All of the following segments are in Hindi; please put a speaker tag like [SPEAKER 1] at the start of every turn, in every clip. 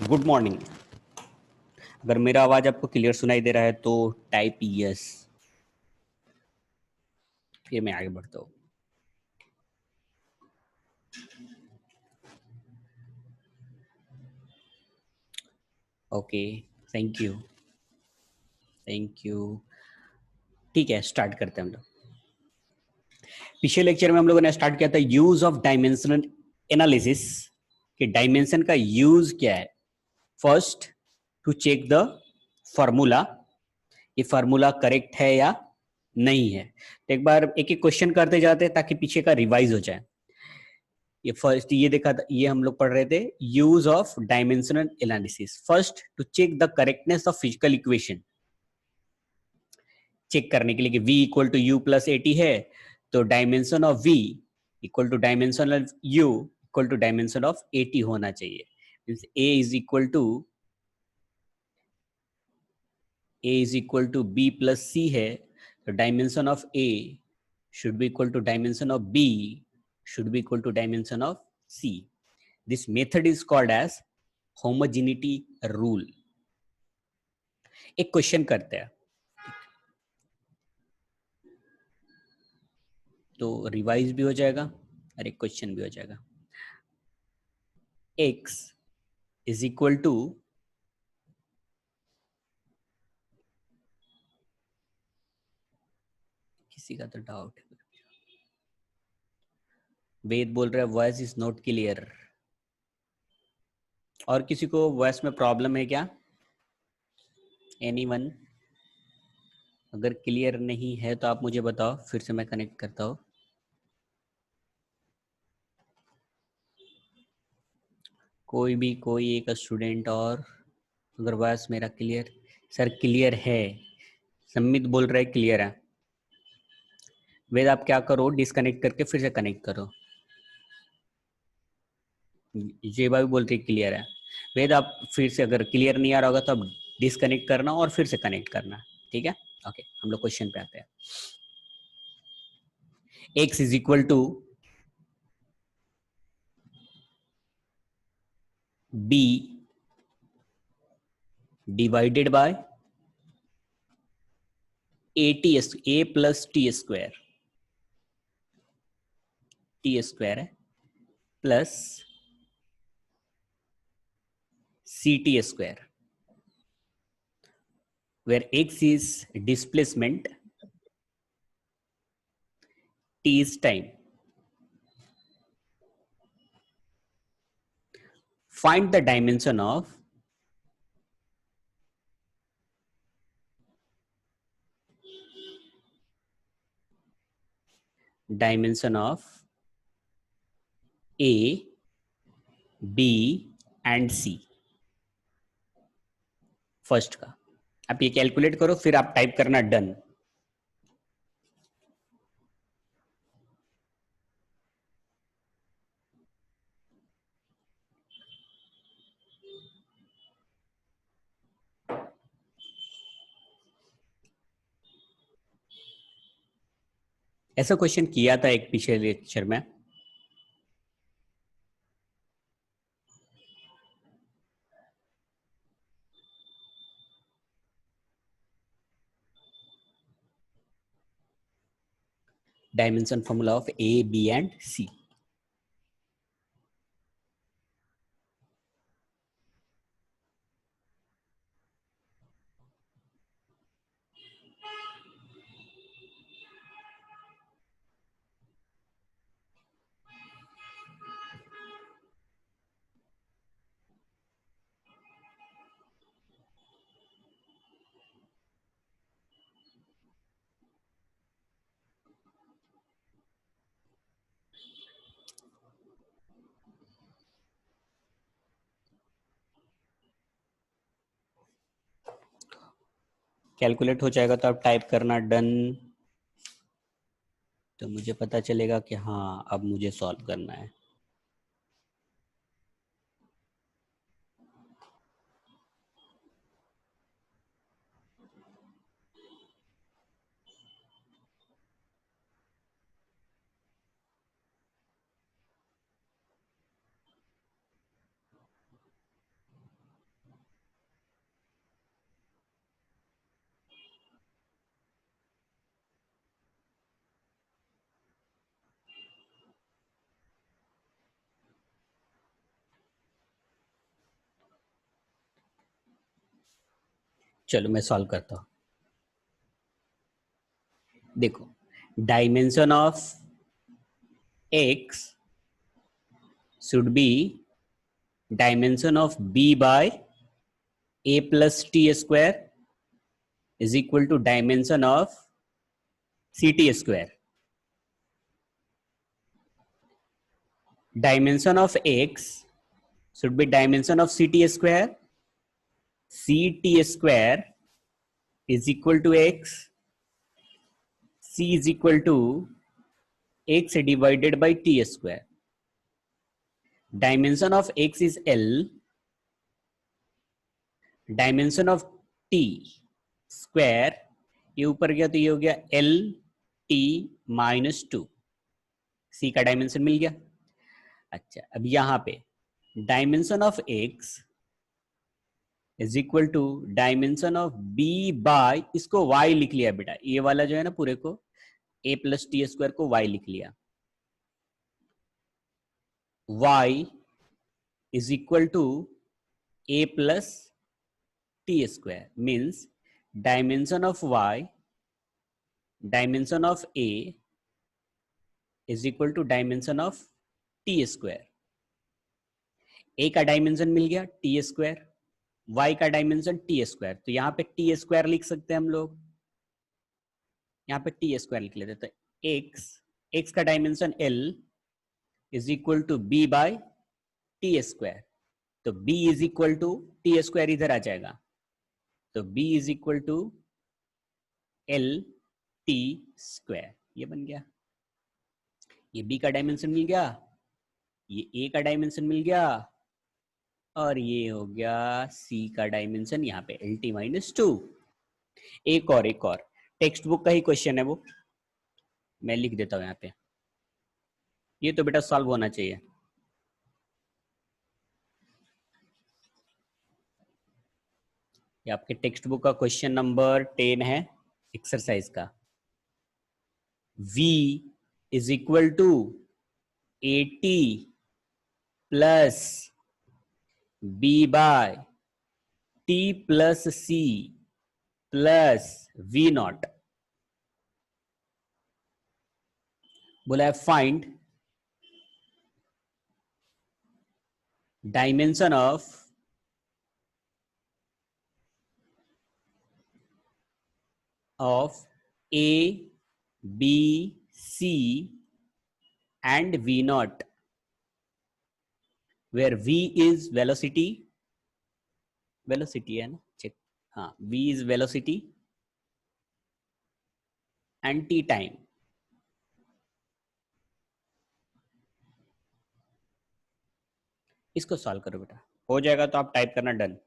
[SPEAKER 1] Good morning. अगर मेरा आवाज आपको क्लियर सुनाई दे रहा है तो टाइप यस, फिर मैं आगे बढ़ता हूँ। Okay, thank you, thank you. ठीक है, स्टार्ट करते हैं हम लोग। पिछले लेक्चर में हम लोगों ने स्टार्ट किया था यूज ऑफ डायमेंशनल एनालिसिस, कि डायमेंशन का यूज क्या है। First, to check the formula, ये फार्मूला करेक्ट है या नहीं है। तो एक बार एक एक क्वेश्चन करते जाते हैं ताकि पीछे का रिवाइज हो जाए। ये फर्स्ट ये देखा था, ये हम लोग पढ़ रहे थे use of dimensional analysis. First, to check the correctness of physical equation, check करने के लिए कि v equal to U plus AT है तो dimension of v equal to dimension of u equal to dimension of AT होना चाहिए। Means a is equal to b plus c है तो dimension of a should be equal to dimension of b should be equal to dimension of c. This method is called as homogeneity rule. एक क्वेश्चन करते हैं तो रिवाइज भी हो जाएगा और एक क्वेश्चन भी हो जाएगा। x इज इक्वल टू किसी का तो डाउट है, वेद बोल रहा है वॉइस इज नॉट क्लियर। और किसी को वॉइस में प्रॉब्लम है क्या? एनीवन? अगर क्लियर नहीं है तो आप मुझे बताओ, फिर से मैं कनेक्ट करता हूँ। कोई एक स्टूडेंट और, अगर वॉइस मेरा क्लियर, सर क्लियर है, सम्मित बोल रहा है क्लियर है। वेद आप क्या करो, डिस्कनेक्ट करके फिर से कनेक्ट करो। ये भी बोलते क्लियर है। वेद आप फिर से, अगर क्लियर नहीं आ रहा होगा तो आप डिस्कनेक्ट करना और फिर से कनेक्ट करना, ठीक है? ओके, हम लोग क्वेश्चन पे आते हैं। x is equal to b divided by a plus T square है plus C T square, where x is displacement, t is time. Find the dimension of A, B and C. First का आप ये कैलकुलेट करो, फिर आप टाइप करना डन। ऐसा क्वेश्चन किया था एक पिछले लेक्चर में। Dimension formula of A, B and C. Calculate हो जाएगा तो आप टाइप करना डन, तो मुझे पता चलेगा कि हाँ अब मुझे सॉल्व करना है। चलो मैं सॉल्व करता हूँ. देखो, dimension of x should be dimension of b by a plus t square is equal to dimension of ct square. Dimension of x should be dimension of ct square. ct square is equal to x. c is equal to x divided by t square. Dimension of x is L. Dimension of t square, ये ऊपर गया तो ये हो गया L t minus two. C का डायमेंशन मिल गया. अच्छा, अब यहां पे dimension of x is equal to dimension of b by, इसको y लिख लिया बेटा, ये वाला जो है ना पूरे को a प्लस टी स्क्वायर को y लिख लिया. y is equal to a plus t square means dimension of y, dimension of a is equal to dimension of t square. a का डायमेंशन मिल गया t स्क्वायर, y का डायमेंशन t स्क्वायर, तो यहाँ पे t स्क्वायर लिख सकते हैं हम लोग. यहाँ पे t स्क्वायर लिख लेते, तो x का dimension l is equal to b by T square. तो b is equal to T square इधर आ जाएगा, तो b is equal to l t square. ये बन गया. ये b का डायमेंशन मिल गया, ये a का डायमेंशन मिल गया, और ये हो गया c का डायमेंशन यहाँ पे एल टी माइनस टू. एक और टेक्स्ट बुक का ही क्वेश्चन है वो, मैं लिख देता हूँ यहाँ पे. ये तो बेटा सॉल्व होना चाहिए. ये आपके टेक्स्ट बुक का क्वेश्चन नंबर 10 है एक्सरसाइज का. v is equal to 80 plus b by T plus C plus v naught. बोला है find dimension of a b c and v naught, where v is velocity है ना, चेक. हाँ, v is velocity and t time. इसको सॉल्व करो बेटा, हो जाएगा तो आप टाइप करना डन.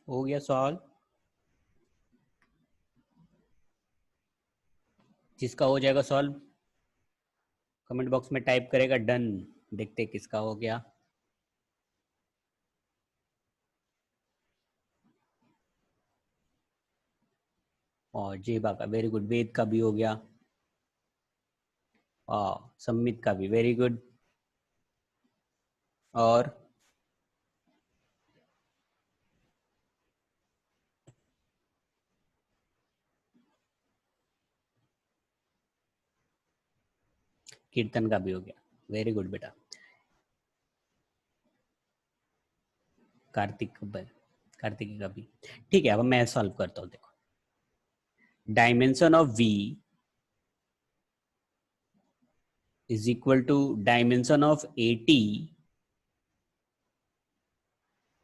[SPEAKER 1] हो गया सॉल्व? जिसका हो जाएगा सॉल्व कमेंट बॉक्स में टाइप करेगा डन। देखते हैं किसका हो गया। और जेबा का वेरी गुड, वेद का भी हो गया, और सम्मित का भी वेरी गुड, और कीर्तन का भी हो गया, वेरी गुड बेटा। कार्तिक का भी। ठीक है, अब मैं सॉल्व करता हूँ। देखो, dimension of v is equal to dimension of AT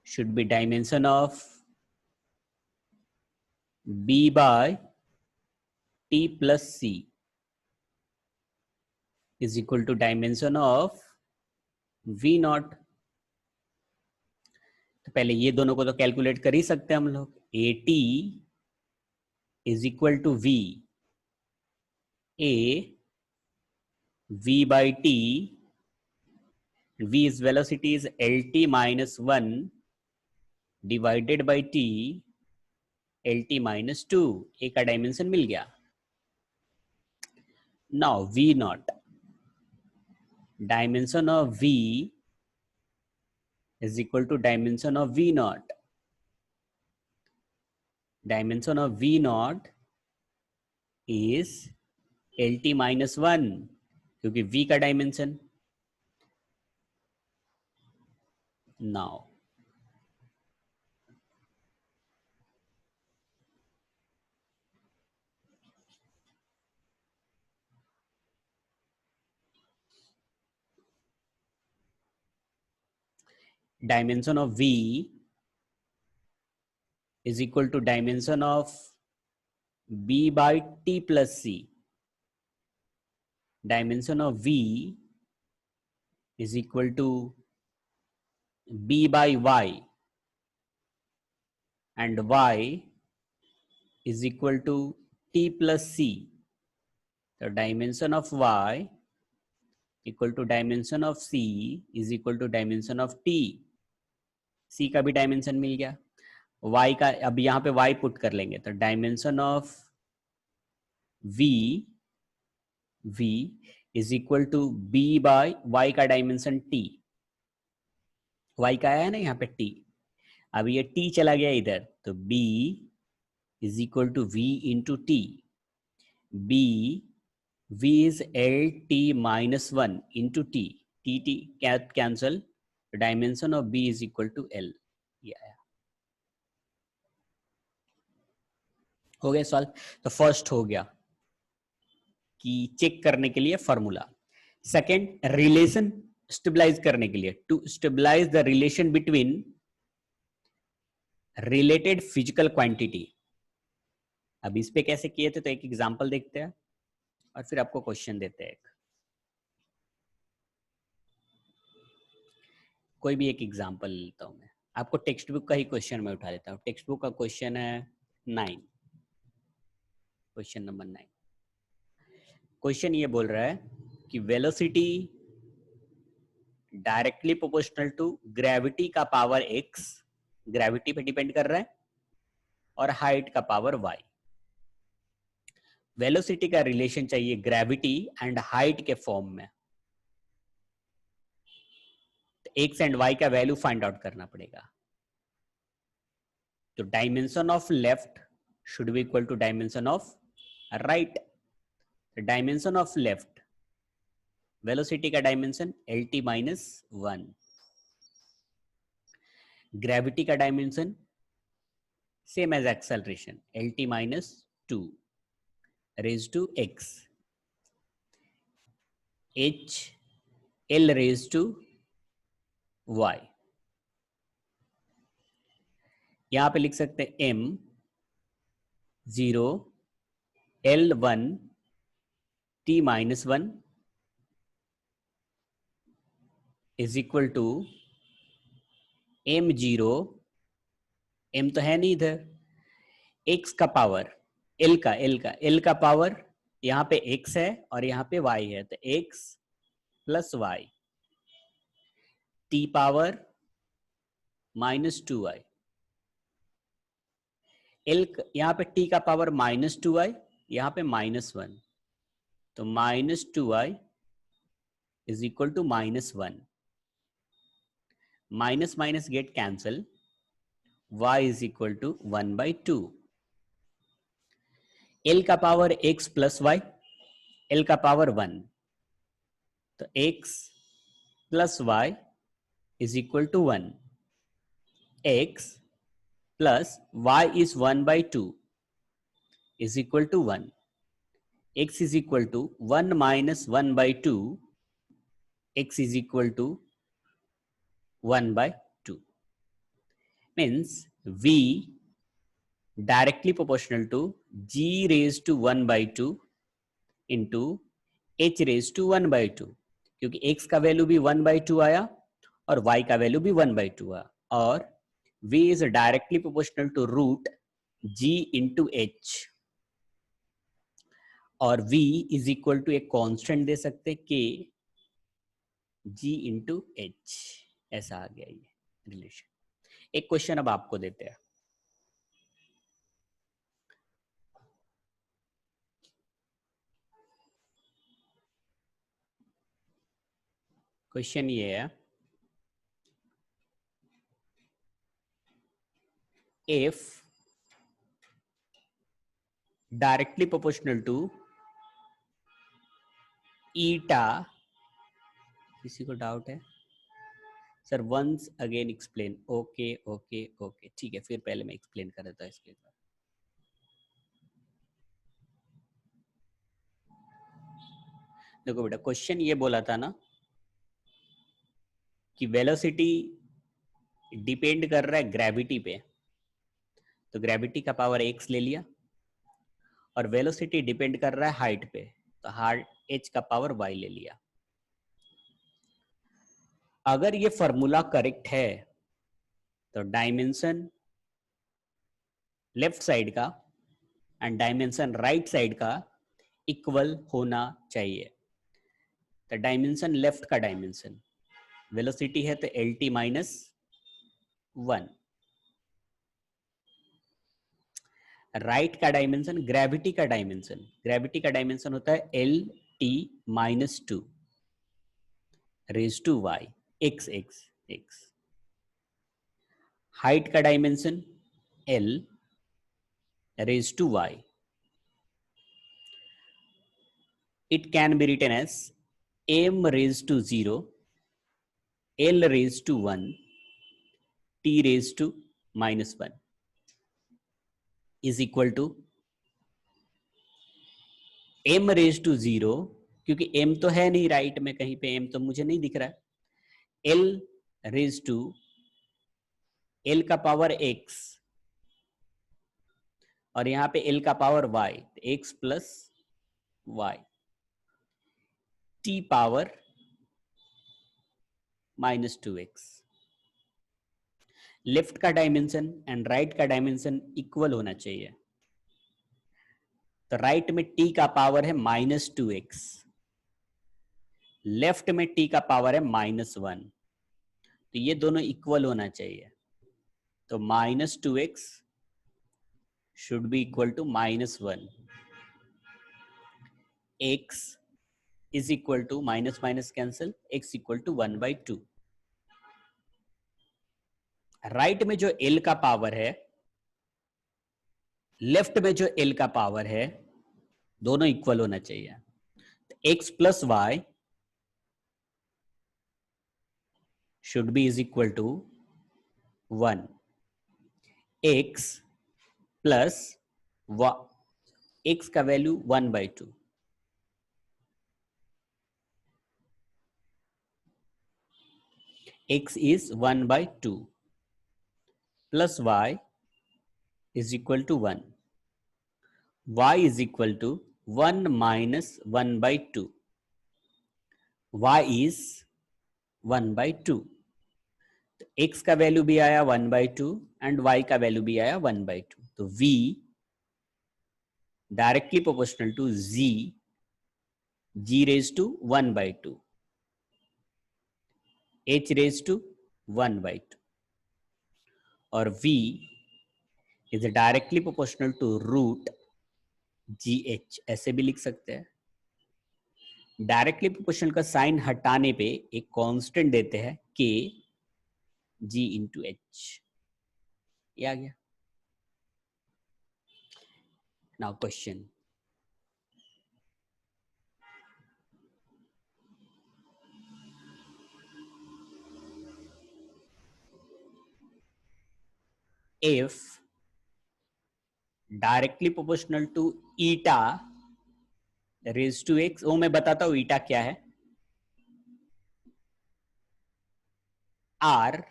[SPEAKER 1] should be dimension of B by T plus C is equal to dimension of V naught। तो पहले ये दोनों को तो कैलकुलेट कर ही सकते हैं हम लोग। AT is equal to V A V by T, V is velocity is LT minus 1 divided by T LT minus 2। A का डायमेंशन मिल गया। Now V naught, dimension of V is equal to dimension of V naught। Dimension of V naught is LT minus 1, क्योंकि V का dimension. Now dimension of V is equal to dimension of B by T plus C। Dimension of V is equal to B by Y, and Y is equal to T plus C। The dimension of Y equal to dimension of C is equal to dimension of T। C का भी डायमेंशन मिल गया। Y का अब यहाँ पे Y पुट कर लेंगे, तो dimension of V is equal to B by Y का डायमेंशन T। Y का आया है ना यहाँ पे T, अब ये T चला गया इधर, तो B is equal to V into T। V is LT minus 1 into T, T cancel, dimension of B is equal to L। ये आया। हो गया सॉल्व। तो फर्स्ट हो गया कि चेक करने के लिए फॉर्मूला। सेकंड, रिलेशन स्टेबलाइज करने के लिए, to stabilise the relation between related physical quantity. अब इस पे कैसे किए थे, तो एक एग्जांपल देखते हैं और फिर आपको क्वेश्चन देते हैं। कोई भी एक एग्जांपल लेता हूं मैं, आपको टेक्स्ट बुक का ही क्वेश्चन मैं उठा लेता हूं। टेक्स्ट बुक का क्वेश्चन है 9, क्वेश्चन नंबर 9। क्वेश्चन ये बोल रहा है कि velocity directly proportional to gravity का पावर x, ग्रेविटी पे डिपेंड कर रहा है, और हाइट का पावर y। वेलोसिटी का रिलेशन चाहिए ग्रेविटी एंड हाइट के फॉर्म में, तो x एंड y का वैल्यू फाइंड आउट करना पड़ेगा। तो dimension of left should be equal to dimension of right. Dimension of left, velocity का डायमेंशन LT माइनस 1, ग्रेविटी का dimension same as acceleration LT minus 2 raise to x, h L raise to y। यहां पे लिख सकते हैं m 0 L1 t minus 1 is equal to m0 m तो है नहीं इधर, x का पावर l का पावर यहाँ पे x है और यहाँ पे y है, तो x plus Y, t power -2y, यहाँ पे t का पावर -2y, यहाँ पे -1, तो -2y is equal to -1, minus minus get cancel, y is equal to 1/2, l का power x plus Y, l का पावर 1, तो x plus Y is equal to 1, x plus y is 1/2 is equal to 1, x is equal to 1 minus 1/2, x is equal to 1/2, means v directly proportional to g raised to 1/2 into h raised to 1/2, क्योंकि x का वैल्यू भी 1/2 आया और y का वैल्यू भी 1/2 आया, और v is directly proportional to root g into h, और v is equal to एक कांस्टेंट दे सकते k g into h, ऐसा आ गया ये रिलेशन। एक क्वेश्चन अब आपको देते हैं, क्वेश्चन ये है, if directly proportional to eta, किसी को डाउट है sir? Once again explain. Okay okay okay, ठीक है, फिर पहले मैं एक्सप्लेन कर देता हूँ इसके बाद। देखो बेटा, क्वेश्चन ये बोला था ना कि वेलोसिटी डिपेंड कर रहा है ग्रेविटी पे, तो ग्रेविटी का पावर x ले लिया, और वेलोसिटी डिपेंड कर रहा है हाइट पे, तो हाइट h का पावर y ले लिया। अगर ये फॉर्मूला करेक्ट है तो डायमेंशन लेफ्ट साइड का एंड डायमेंशन राइट साइड का इक्वल होना चाहिए। तो डायमेंशन लेफ्ट का डायमेंशन वेलोसिटी है तो LT माइनस 1, राइट का डायमेंशन ग्रेविटी का डायमेंशन होता है LT minus 2 raise to Y X X X. Height का dimension L raise to Y, it can be written as m raised to 0, L raised to 1, T raised to minus 1 is equal to m raised to 0, क्योंकि m तो है नहीं राइट में, कहीं पे m तो मुझे नहीं दिख रहा है, L raised to L का पावर x और यहाँ पे L का power y, x plus y, T power -2x। Left का डायमेंशन एंड राइट का डायमेंशन इक्वल होना चाहिए, तो राइट में t का पावर है -2x, लेफ्ट में t का पावर है -1, तो ये दोनों इक्वल होना चाहिए, तो -2x should be equal to -1, x is equal to minus minus cancel, x equal to 1/2। Right में जो L का पावर है, लेफ्ट में जो L का पावर है, दोनों इक्वल होना चाहिए, x plus Y should be is equal to 1, x plus x का value 1/2, x is 1/2 plus y is equal to 1, y is equal to 1 minus 1/2, y is 1/2, तो x का वैल्यू भी आया 1/2 एंड y का वैल्यू भी आया 1/2, तो v directly proportional to g raise to 1/2, h raise to 1/2, और v is directly proportional to root gh, ऐसे भी लिख सकते हैं। डायरेक्टली प्रोपोर्शनल का साइन हटाने पे एक कांस्टेंट देते हैं k g इंटू h, ये आ गया। Now question, if directly proportional to eta raise to X, वो मैं बताता हूं ईटा क्या है, r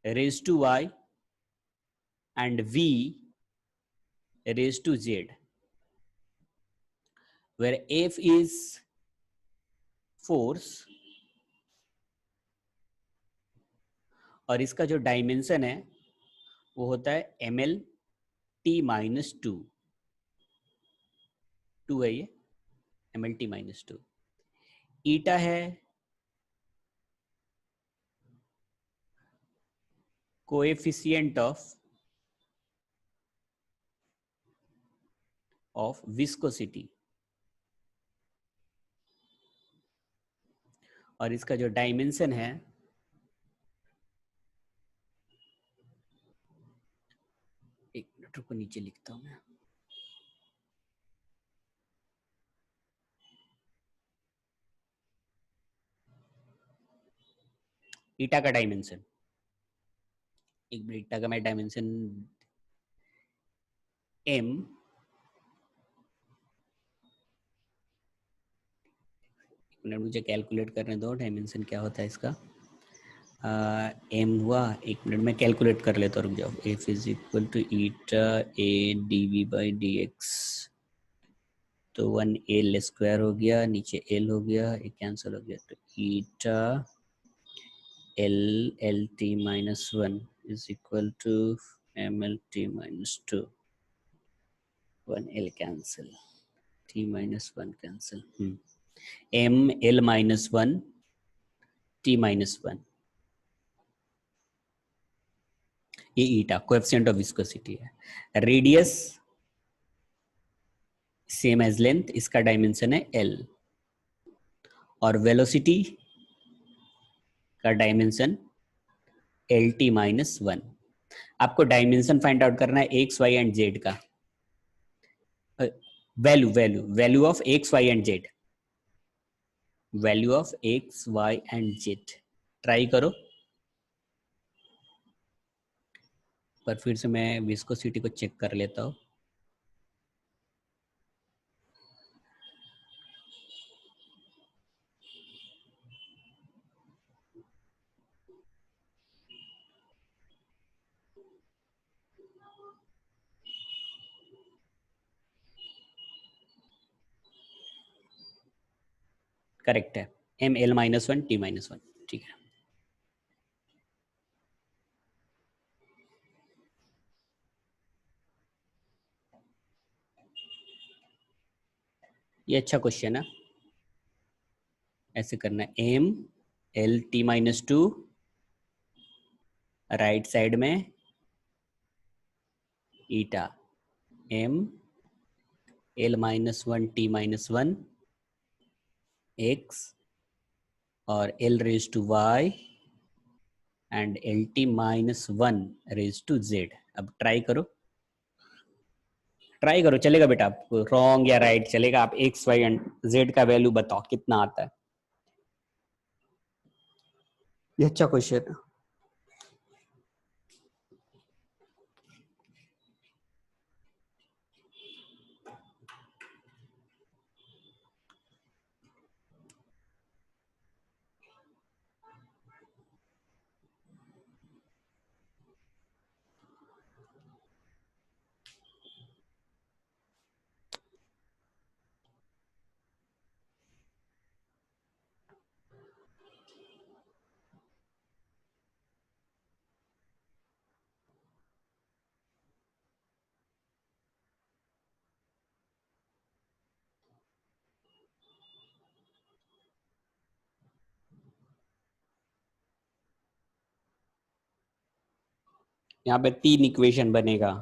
[SPEAKER 1] raised to y and v raised to z, where f is force और इसका जो डायमेंशन है वो होता है ml t माइनस टू है, ये ml t माइनस टू। ईटा है कोएफिशिएंट ऑफ विस्कोसिटी, और इसका जो डायमेंशन है एक मिनट रुको, नीचे लिखता हूं मैं, ईटा का डायमेंशन, एक मिनट, ईटा का मैं डायमेंशन m, एक मिनट मुझे कैलकुलेट करने दो डायमेंशन क्या होता है इसका। एम हुआ, एक मिनट में कैलकुलेट कर लेता हूँ, रुक जाओ। F is equal to eta A D V by D X, तो 1 l स्क्वायर हो गया, नीचे l हो गया, एक कैंसिल हो गया, तो eta L L T minus 1 is equal to M L T minus 2, 1 l cancel, t minus 1 cancel, M L minus 1 t minus 1, ये ईटा कोएफिशिएंट ऑफ विस्कोसिटी है। रेडियस सेम एज लेंथ, इसका डायमेंशन है l, और वेलोसिटी का डायमेंशन एल टी माइनस 1। आपको डायमेंशन फाइंड आउट करना है एक्स वाई एंड जेड का, value value value of X Y and Z, value of X Y and Z, try करो। पर फिर से मैं विस्कोसिटी को चेक कर लेता हूँ। करेक्ट है, M L minus 1 T minus 1, ठीक है। ये अच्छा क्वेश्चन है, ऐसे करना है, M L T minus 2, right side में eta, M L minus 1 T minus 1 X, और L raise to Y and L T minus 1 raise to Z. अब ट्राई करो, ट्राई करो, चलेगा बेटा, आपको रॉन्ग या राइट चलेगा, आप एक्स वाई एंड जेड का वैल्यू बताओ कितना आता है। ये अच्छा क्वेश्चन है। यहाँ पे 3 इक्वेशन बनेगा।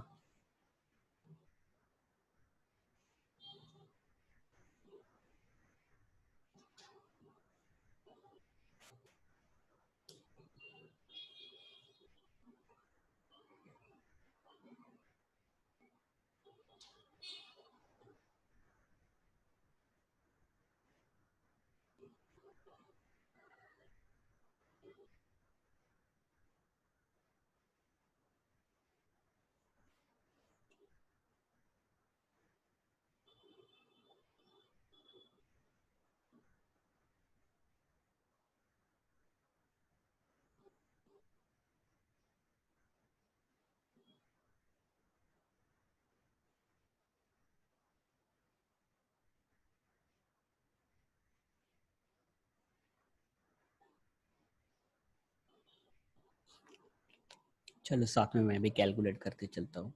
[SPEAKER 1] चलो साथ में मैं भी कैलकुलेट करते चलता हूँ।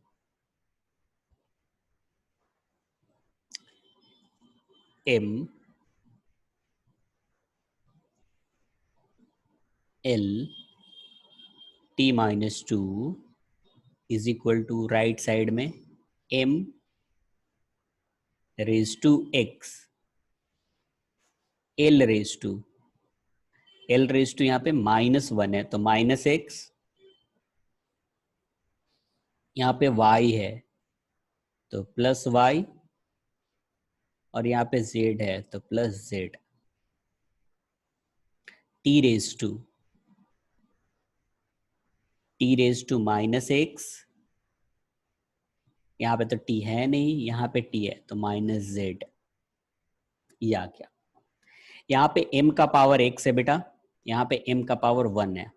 [SPEAKER 1] M L T minus two is equal to right side में M raise to X L raise to यहाँ पे -1 है तो -x, यहाँ पे y है तो +y, और यहाँ पे z है तो +z। t raise to -x, यहाँ पे तो t है नहीं, यहाँ पे t है तो -z। या क्या, यहाँ पे m का पावर x है बेटा, यहाँ पे m का पावर 1 है,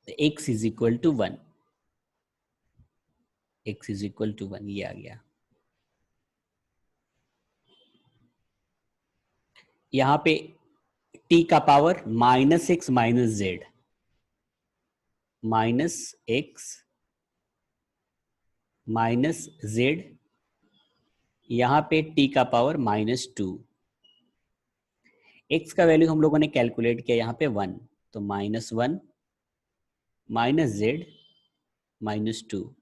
[SPEAKER 1] तो x is equal to 1, x is equal to 1, ये आ गया। यहाँ पे t का power -x -z, -x -z, यहाँ पे t का पावर -2। x का वैल्यू हम लोगों ने कैलकुलेट किया यहाँ पे 1, तो -1 -z -2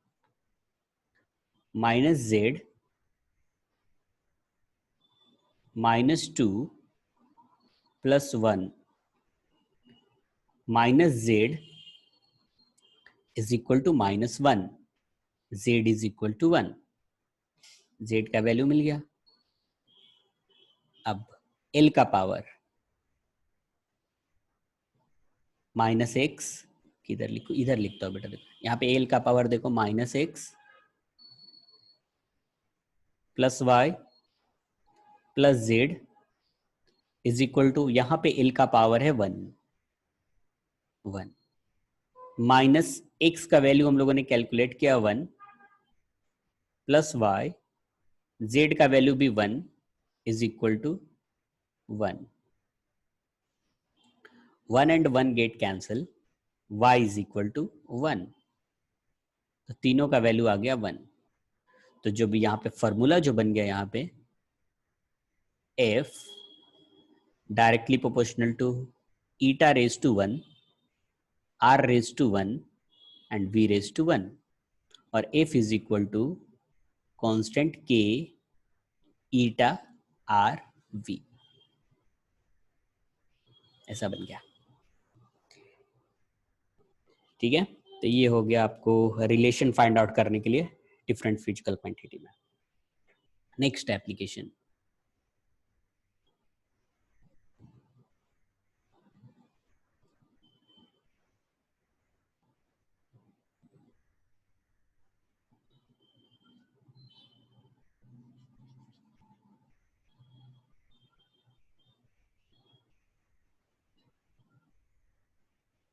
[SPEAKER 1] -z -2 +1 -z is equal to -1, z is equal to 1, z का वैल्यू मिल गया। अब l का पावर -x, किधर लिखो, इधर लिखता हूँ बेटा, देखो यहाँ पे l का पावर देखो -x +y +z is equal to, यहाँ पे l का पावर है 1 माइनस x का वैल्यू हम लोगों ने कैलकुलेट किया 1 +y, z का वैल्यू भी 1 is equal to 1 and 1 get cancel, y is equal to 1, तो तीनों का वैल्यू आ गया 1। तो जो भी यहाँ पे फॉर्मूला जो बन गया यहाँ पे f directly proportional to eta raise to 1, r raise to 1 and v raise to 1, और f is equal to constant k eta r v, ऐसा बन गया। ठीक है, तो ये हो गया आपको रिलेशन फाइंड आउट करने के लिए डिफरेंट फिजिकल क्वांटिटी में। नेक्स्ट एप्लीकेशन,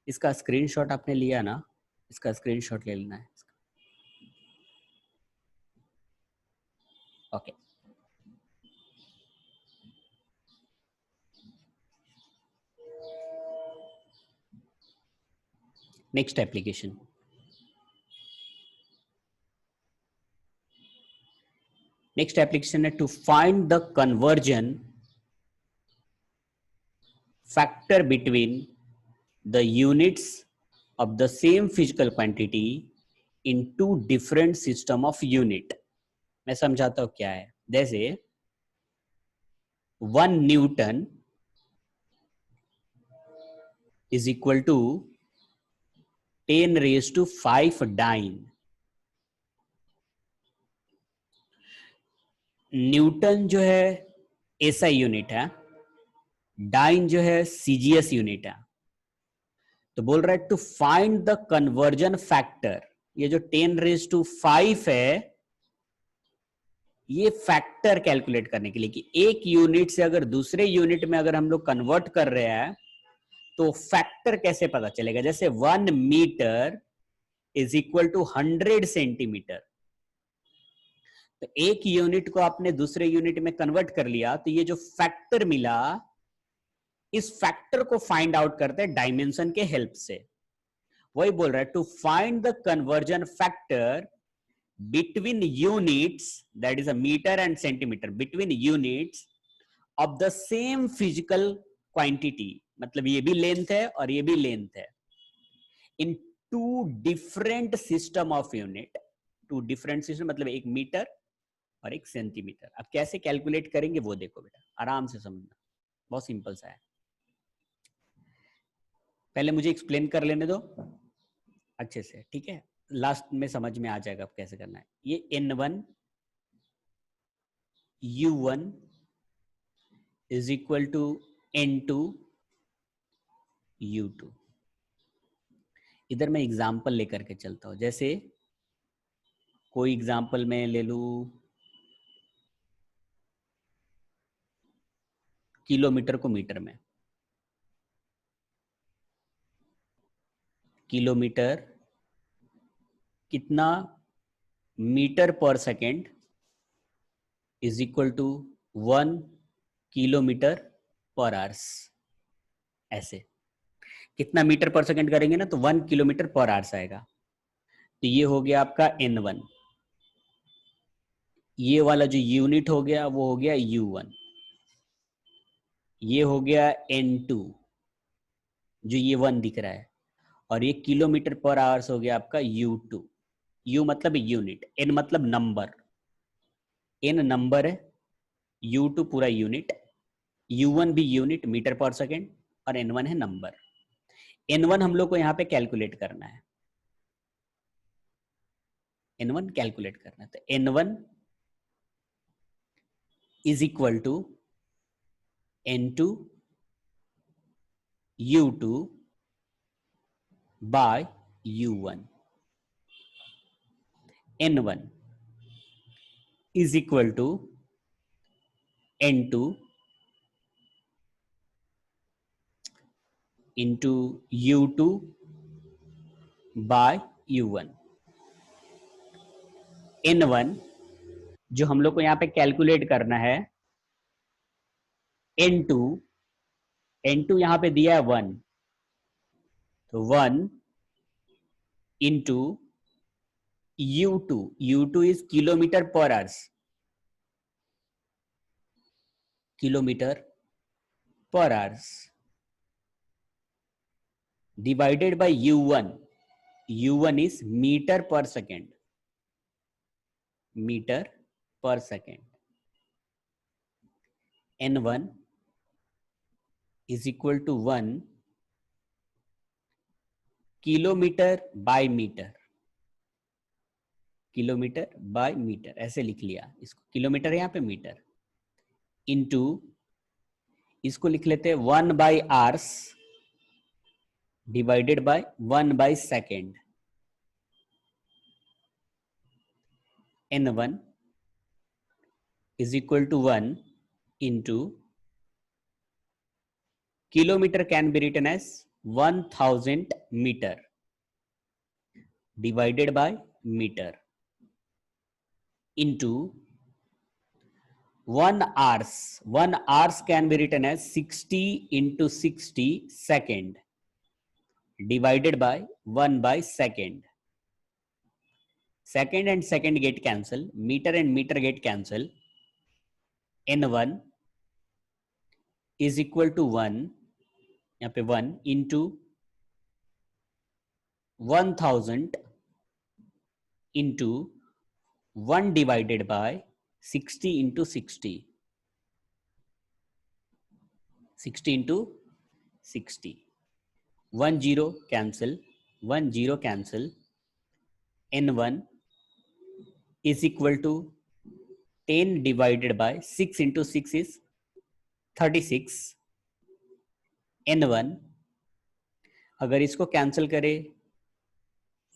[SPEAKER 1] इसका स्क्रीनशॉट आपने लिया ना, इसका स्क्रीनशॉट ले लेना है। Okay, next application, next application है to find the conversion factor between the units of the same physical quantity in two different system of unit. मैं समझाता हूं क्या है. जैसे 1 Newton is equal to 10 raised to 5 dyne. Newton जो है एसआई यूनिट है, डाइन जो है सीजीएस यूनिट है. तो बोल रहा है to find the conversion factor. ये जो 10 रेज टू 5 है, ये फैक्टर कैलकुलेट करने के लिए कि एक यूनिट से अगर दूसरे यूनिट में अगर हम लोग कन्वर्ट कर रहे हैं तो फैक्टर कैसे पता चलेगा. जैसे 1 metre is equal to 100 centimetre. तो एक यूनिट को आपने दूसरे यूनिट में कन्वर्ट कर लिया, तो ये जो फैक्टर मिला, इस फैक्टर को फाइंड आउट करते हैं डायमेंशन के हेल्प से. वही बोल रहा है to find the conversion factor between units, that is a metre and centimetre, between units of the same physical quantity. मतलब ये भी लेंथ है और ये भी लेंथ है, in two different system of unit. Two different system मतलब एक मीटर और एक सेंटीमीटर. अब कैसे कैलकुलेट करेंगे वो देखो बेटा, आराम से समझना, बहुत सिंपल सा है. पहले मुझे एक्सप्लेन कर लेने दो अच्छे से, ठीक है. लास्ट में समझ में आ जाएगा अब कैसे करना है. ये N1 U1 is equal to N2 U2. इधर मैं एग्जाम्पल लेकर के चलता हूं. जैसे कोई एग्जाम्पल में ले लू किलोमीटर को मीटर में. किलोमीटर कितना metre per second is equal to 1 kilometre per hours. ऐसे कितना मीटर पर सेकेंड करेंगे ना तो 1 किलोमीटर पर आवर्स आएगा. तो ये हो गया आपका N1. ये वाला जो यूनिट हो गया वो हो गया U1. ये हो गया N2 जो ये 1 दिख रहा है, और ये किलोमीटर पर आवर्स हो गया आपका U2. U मतलब यूनिट, N मतलब नंबर. N नंबर है, U2 पूरा यूनिट, U1 भी यूनिट मीटर पर सेकेंड, और N1 है नंबर. N1 हम लोग को यहाँ पे कैलकुलेट करना है. N1 कैलकुलेट करना है. तो N1 is equal to N2 U2 by U1. N1 is equal to N2 into U2 by U1. N1 जो हम लोग को यहाँ पे कैलकुलेट करना है, N2 यहाँ पे दिया है 1, तो 1 into U2 is kilometre per hours. Kilometre per hours divided by U1 is metre per second. Metre per second. N1 is equal to 1 kilometre by metre. Kilometre by metre ऐसे लिख लिया इसको. किलोमीटर यहाँ पे मीटर, इनटू इसको लिख लेते हैं 1 by hours divided by 1 by second. N1 is equal to 1 into kilometer can be written as 1000 meter divided by meter into 1 hours. 1 hours can be written as 60 into 60 second divided by 1 by second. Second and second get cancel, meter and meter get cancel. N1 is equal to 1, यहाँ पे 1 into 1000 into 1 divided by 60 into 60. 60 into 60. 1 0 cancel. 1 0 cancel. N1 is equal to 10 divided by 6 into 6 is 36. N1 अगर इसको कैंसिल करें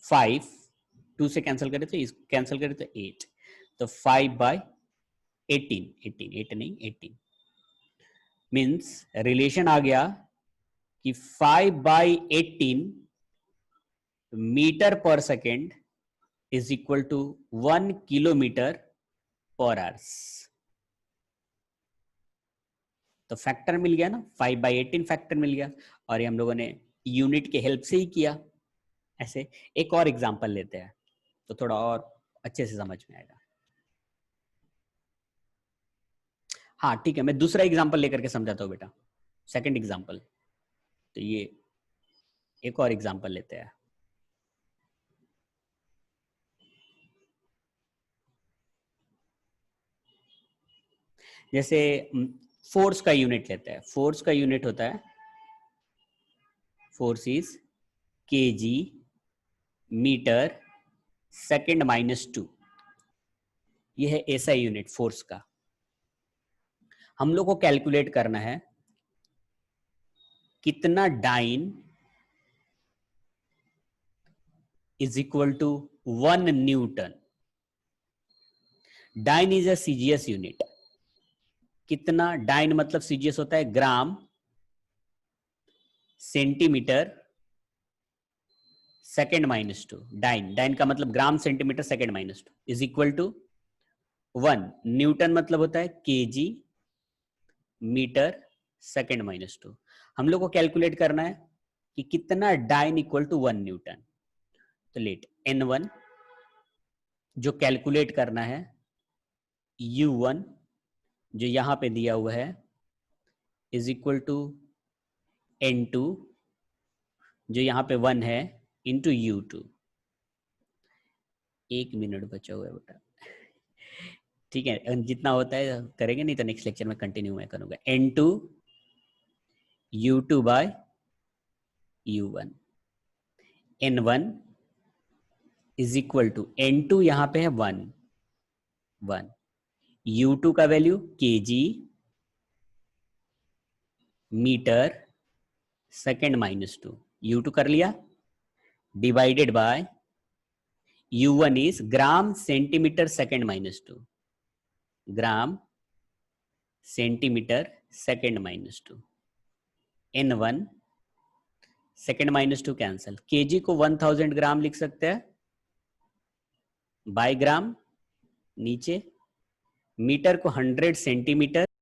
[SPEAKER 1] 5, 2 से कैंसिल करें तो कैंसिल करें तो 8, तो 5 by 18, 8 नहीं 18 मीन्स रिलेशन आ गया कि 5 by 18 metre per second is equal to 1 kilometre per hours. तो फैक्टर मिल गया ना, 5 by 18 फैक्टर मिल गया, और ये हम लोगों ने यूनिट के हेल्प से ही किया. ऐसे एक और एग्जांपल लेते हैं तो थोड़ा और अच्छे से समझ में आएगा. हाँ ठीक है, मैं दूसरा एग्जांपल लेकर के समझाता हूँ बेटा, सेकंड एग्जांपल. तो ये एक और एग्जांपल लेते हैं. जैसे फोर्स का यूनिट लेते हैं. फोर्स का यूनिट होता है, force is KG metre second -2. यह है ऐसा यूनिट फोर्स का. हम लोग को कैलकुलेट करना है कितना dyne is equal to 1 newton. Dyne is a CGS unit. कितना डाइन मतलब सीजीएस होता है gram centimetre second -2. Dyne, dyne का मतलब gram centimetre second -2 is equal to 1. Newton मतलब होता है केजी मीटर सेकेंड -2. हम लोग को कैलकुलेट करना है कि कितना डाइन इक्वल टू 1 न्यूटन. तो लेट N1 जो कैलकुलेट करना है, U1 जो यहां पे दिया हुआ है इज इक्वल टू N2 जो यहां पे 1 है इंटू U2. 1 मिनट बचा हुआ है बेटा, ठीक है, जितना होता है करेंगे, नहीं तो नेक्स्ट लेक्चर में कंटिन्यू मैं करूंगा. N2 U2 bye U1. N1 is equal to N2 यहां पे है 1, U2 का value KG metre second -2. U2 कर लिया, divided by U1 is gram centimetre second -2. Gram centimetre second -2. N1 second -2 cancel. KG को 1000 ग्राम लिख सकते हैं बाय ग्राम नीचे, मीटर को 100 सेंटीमीटर